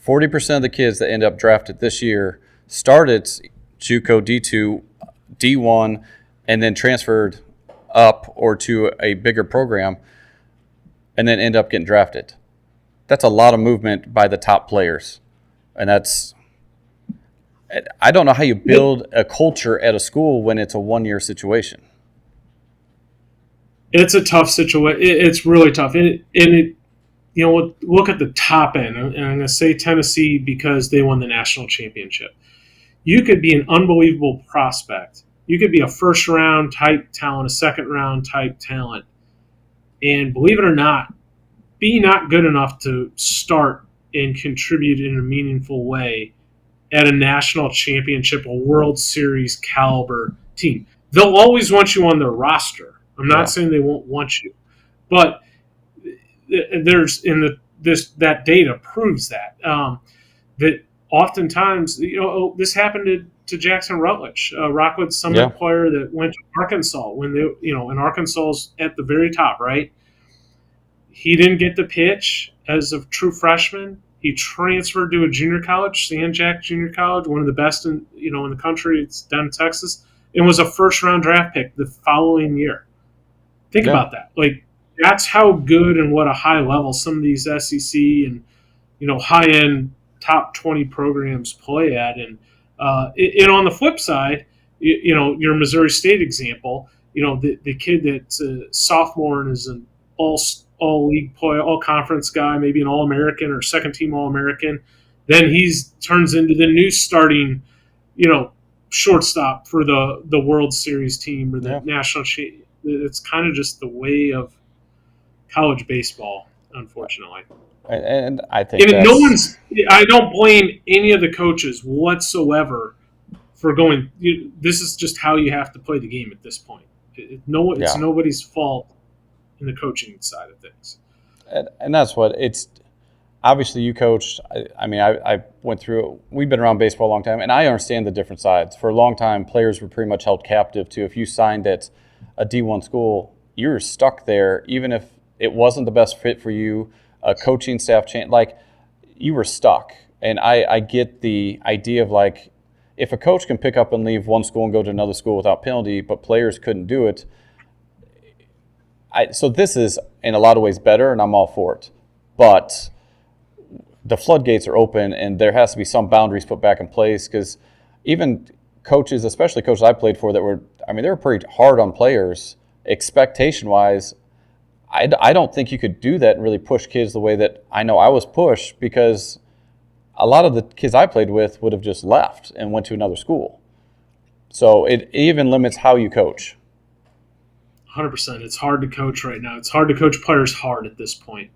40% of the kids that end up drafted this year started JUCO D2, D1, and then transferred up or to a bigger program and then end up getting drafted. That's a lot of movement by the top players. And I don't know how you build a culture at a school when it's a 1-year situation. It's a tough situation. It's really tough. And look at the top end. And I'm going to say Tennessee because they won the national championship. You could be an unbelievable prospect. You could be a first-round type talent, a second-round type talent. And believe it or not, be not good enough to start and contribute in a meaningful way at a national championship, a World Series caliber team. They'll always want you on their roster. I'm not saying they won't want you, but there's that data proves that that oftentimes this happened to Jackson Rutledge, Rockwood's Summit player that went to Arkansas when they and Arkansas's at the very top, right? He didn't get the pitch as a true freshman. He transferred to a junior college, San Jack Junior College, one of the best in the country. It's down in Texas, and was a first-round draft pick the following year. Think about that. Like, that's how good and what a high level some of these SEC and high-end top 20 programs play at. And on the flip side, your Missouri State example, the kid that's a sophomore and is an all-league player, all-conference guy, maybe an All-American or second-team All-American, then he turns into the new starting, shortstop for the World Series team or the national championship. It's kind of just the way of college baseball, unfortunately. And I think I don't blame any of the coaches whatsoever for going. This is just how you have to play the game at this point. It's nobody's fault in the coaching side of things. And that's what it's. Obviously, you coached. I went through it. We've been around baseball a long time, and I understand the different sides. For a long time, players were pretty much held captive to if you signed at a D1 school, you're stuck there, even if it wasn't the best fit for you. A coaching staff change, you were stuck. And I get the idea of if a coach can pick up and leave one school and go to another school without penalty, but players couldn't do it. So this is in a lot of ways better, and I'm all for it. But the floodgates are open, and there has to be some boundaries put back in place because even coaches, especially coaches I played for, they were pretty hard on players expectation-wise. I don't think you could do that and really push kids the way that I know I was pushed because a lot of the kids I played with would have just left and went to another school. So it even limits how you coach. 100%. It's hard to coach right now. It's hard to coach players hard at this point.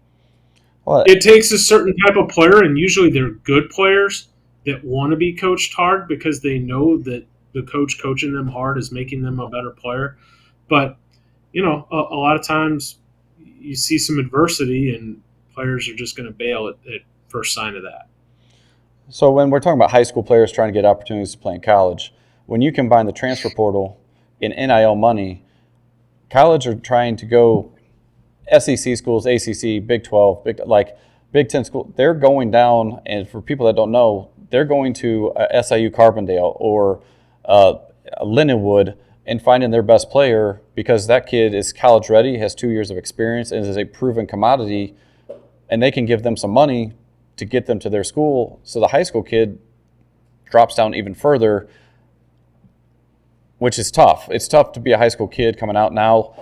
Well, it takes a certain type of player, and usually they're good players that want to be coached hard because they know that the coach coaching them hard is making them a better player. But, a lot of times you see some adversity and players are just going to bail at first sign of that. So when we're talking about high school players trying to get opportunities to play in college, when you combine the transfer portal and NIL money, college are trying to go SEC schools, ACC, Big 12, Big 10 schools. They're going down, and for people that don't know, they're going to SIU Carbondale or Lindenwood and finding their best player because that kid is college ready, has 2 years of experience, and is a proven commodity, and they can give them some money to get them to their school. So the high school kid drops down even further, which is tough. It's tough to be a high school kid coming out now,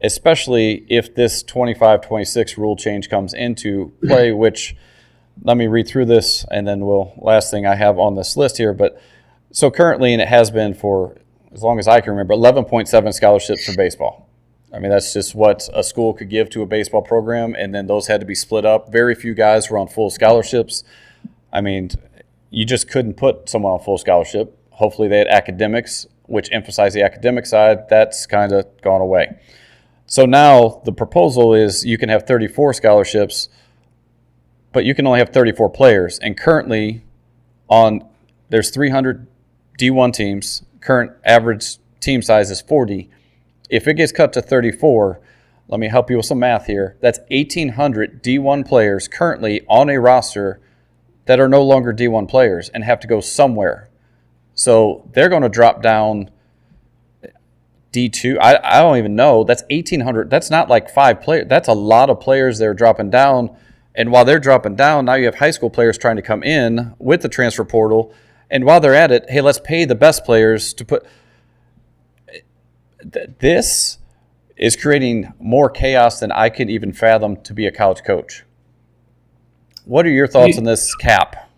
especially if this 25-26 rule change comes into play, which let me read through this and then last thing I have on this list here. But so currently, and it has been for as long as I can remember, 11.7 scholarships for baseball. I mean, that's just what a school could give to a baseball program, and then those had to be split up. Very few guys were on full scholarships. I mean, you just couldn't put someone on full scholarship. Hopefully they had academics, which emphasize the academic side. That's kind of gone away. So now the proposal is you can have 34 scholarships, but you can only have 34 players. And currently there's 300 D1 teams. Current average team size is 40. If it gets cut to 34, let me help you with some math here. That's 1,800 D1 players currently on a roster that are no longer D1 players and have to go somewhere. So they're going to drop down D2. I don't even know. That's 1,800. That's not like 5 players. That's a lot of players they're dropping down. And while they're dropping down, now you have high school players trying to come in with the transfer portal. And while they're at it, hey, let's pay the best players to put – this is creating more chaos than I could even fathom to be a college coach. What are your thoughts on this cap?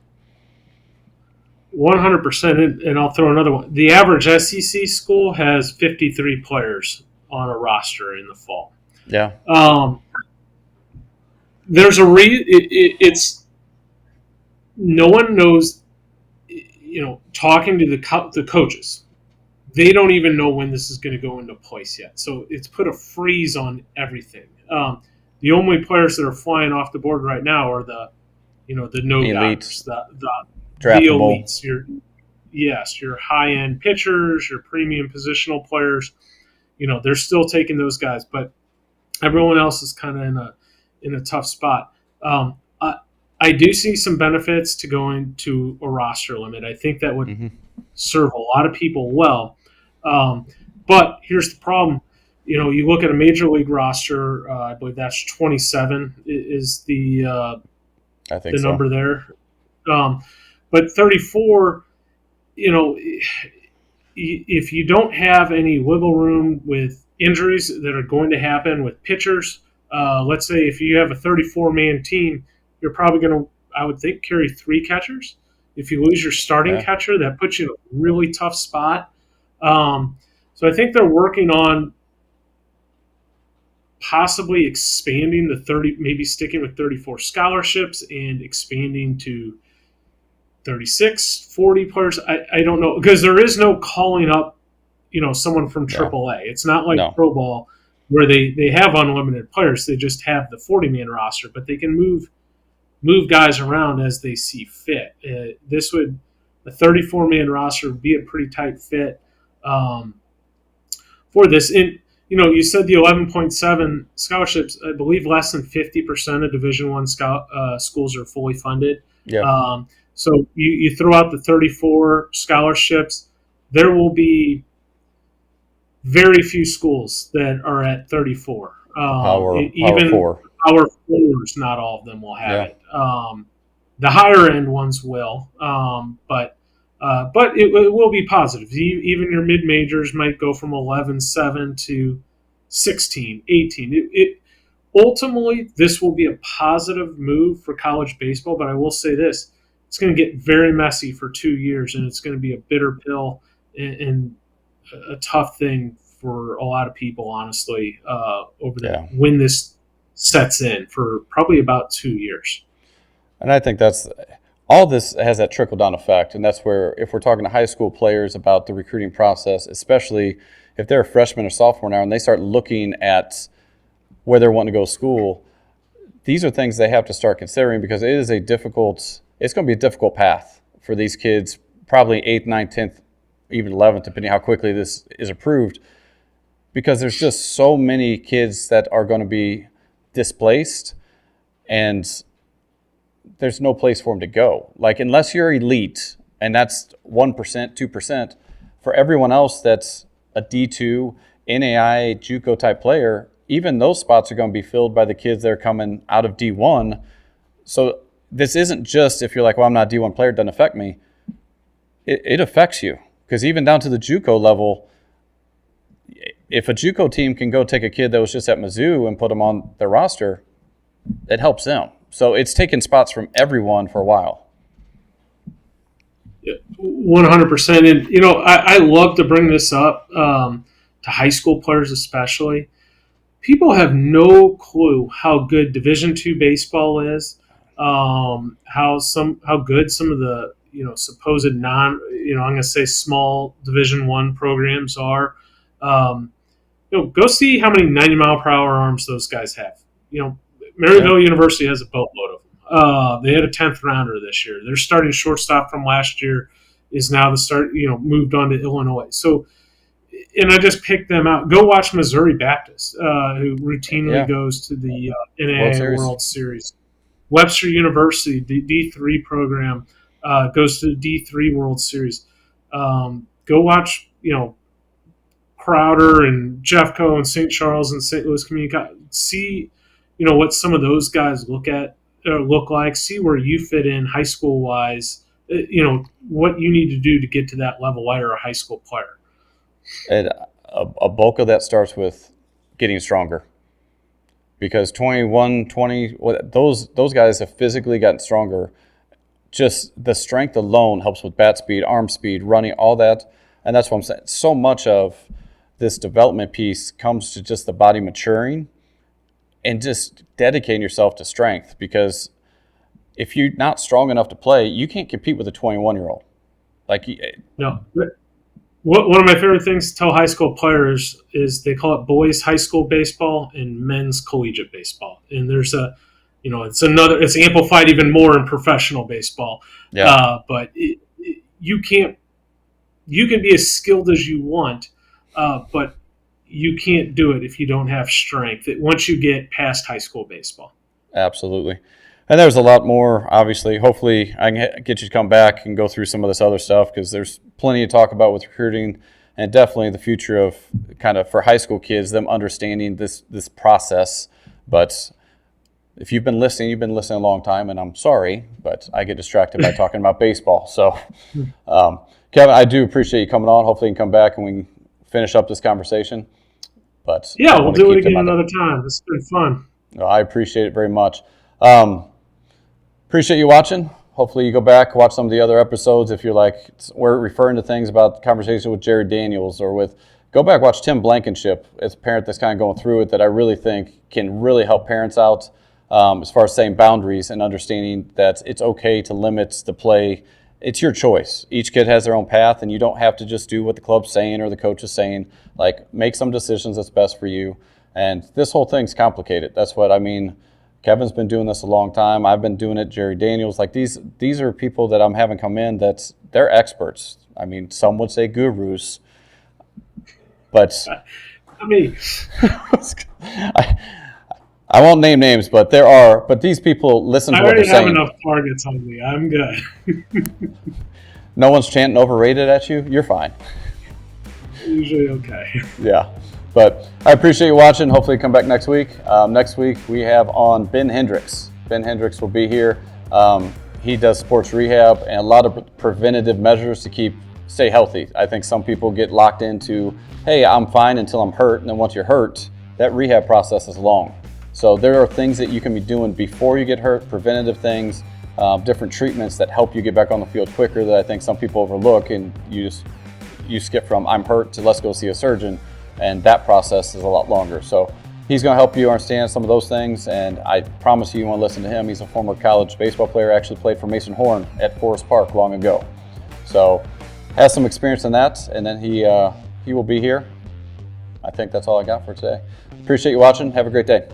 100%, and I'll throw another one. The average SEC school has 53 players on a roster in the fall. Yeah. There's a it's no one knows. Talking to the coaches, they don't even know when this is going to go into place yet. So it's put a freeze on everything. The only players that are flying off the board right now are the no-doubters, the elites. Your high-end pitchers, your premium positional players. They're still taking those guys, but everyone else is kind of in a tough spot. I do see some benefits to going to a roster limit. I think that would serve a lot of people well. But here's the problem. You look at a major league roster, I believe that's 27 is the number there. But 34, if you don't have any wiggle room with injuries that are going to happen with pitchers, let's say if you have a 34-man team, you're probably going to, I would think, carry 3 catchers. If you lose your starting catcher, that puts you in a really tough spot. So I think they're working on possibly expanding the 30, maybe sticking with 34 scholarships and expanding to 36, 40 players. I don't know, because there is no calling up, someone from AAA. It's not like pro ball where they have unlimited players. They just have the 40-man roster, but they can move guys around as they see fit. A 34-man roster would be a pretty tight fit for this. And you said the 11.7 scholarships. I believe less than 50% of Division I schools are fully funded. Yeah. So you throw out the 34 scholarships, there will be very few schools that are at 34. Power four. Power fours, not all of them will have it. The higher end ones will, but it will be positive. Even your mid majors might go from 11.7 to 16, 18. Ultimately, this will be a positive move for college baseball. But I will say this: it's going to get very messy for 2 years, and it's going to be a bitter pill and a tough thing for a lot of people, honestly, when this sets in for probably about 2 years. And I think all this has that trickle-down effect, and that's where if we're talking to high school players about the recruiting process, especially if they're a freshman or sophomore now and they start looking at where they're wanting to go to school, these are things they have to start considering because it's going to be a difficult path for these kids, probably 8th, 9th, 10th, even 11th, depending how quickly this is approved, because there's just so many kids that are going to be displaced, and there's no place for him to go. Like, unless you're elite, and that's 1%, 2%, for everyone else that's a D2, NAI, JUCO type player, even those spots are going to be filled by the kids that are coming out of D1. So this isn't just if you're like, well, I'm not a D1 player, it doesn't affect me. It affects you, because even down to the JUCO level, if a JUCO team can go take a kid that was just at Mizzou and put him on their roster, it helps them. So it's taken spots from everyone for a while. 100%. And, you know, I love to bring this up to high school players especially. People have no clue how good Division II baseball is, how good some of the, you know, supposed I'm going to say small Division I programs are. You know, go see how many 90-mile-per-hour arms those guys have. You know, Maryville University has a boatload of them. They had a 10th rounder this year. Their starting shortstop from last year is now moved on to Illinois. So, and I just picked them out. Go watch Missouri Baptist, who routinely goes to the NAIA World Series. Webster University, the D3 program, goes to the D3 World Series. Go watch, you know, Crowder and Jeffco and St. Charles and St. Louis Community College. See, you know, what some of those guys look like. See where you fit in high school wise. You know, what you need to do to get to that level while you're a high school player. And a bulk of that starts with getting stronger, because 21, 20, those guys have physically gotten stronger. Just the strength alone helps with bat speed, arm speed, running, all that. And that's what I'm saying. So much of this development piece comes to just the body maturing and just dedicating yourself to strength, because if you're not strong enough to play, you can't compete with a 21-year-old. No. One of my favorite things to tell high school players is they call it boys high school baseball and men's collegiate baseball. And there's it's amplified even more in professional baseball. Yeah. But you can be as skilled as you want, but you can't do it if you don't have strength once you get past high school baseball. Absolutely. And there's a lot more, obviously. Hopefully I can get you to come back and go through some of this other stuff, because there's plenty to talk about with recruiting, and definitely the future of kind of for high school kids, them understanding this process. But if you've been listening a long time, and I'm sorry, but I get distracted by talking about baseball. So, Kevin, I do appreciate you coming on. Hopefully you can come back and we can finish up this conversation. But yeah, we'll do it again another time. It's been fun. No, I appreciate it very much. Appreciate you watching. Hopefully you go back, watch some of the other episodes. If you're like, we're referring to things about the conversation with Jerry Daniels, or go back, watch Tim Blankenship as a parent that's kind of going through it, that I really think can really help parents out as far as setting boundaries and understanding that it's okay to limit the play. It's your choice. Each kid has their own path, and you don't have to just do what the club's saying or the coach is saying. Like, make some decisions that's best for you. And this whole thing's complicated. That's what I mean. Kevin's been doing this a long time. I've been doing it. Jerry Daniels. Like, these are people that I'm having come in they're experts. I mean, some would say gurus. But I mean, I won't name names, but there are. But these people listen to what they're saying. I already have enough targets on me. I'm good. No one's chanting overrated at you? You're fine. Usually okay. Yeah. But I appreciate you watching. Hopefully you come back next week. Next week we have on Ben Hendricks. Ben Hendricks will be here. He does sports rehab and a lot of preventative measures to stay healthy. I think some people get locked into, hey, I'm fine until I'm hurt. And then once you're hurt, that rehab process is long. So there are things that you can be doing before you get hurt, preventative things, different treatments that help you get back on the field quicker that I think some people overlook. And you skip from I'm hurt to let's go see a surgeon. And that process is a lot longer. So he's going to help you understand some of those things, and I promise you want to listen to him. He's a former college baseball player, actually played for Mason Horn at Forest Park long ago. So has some experience in that, and then he will be here. I think that's all I got for today. Appreciate you watching. Have a great day.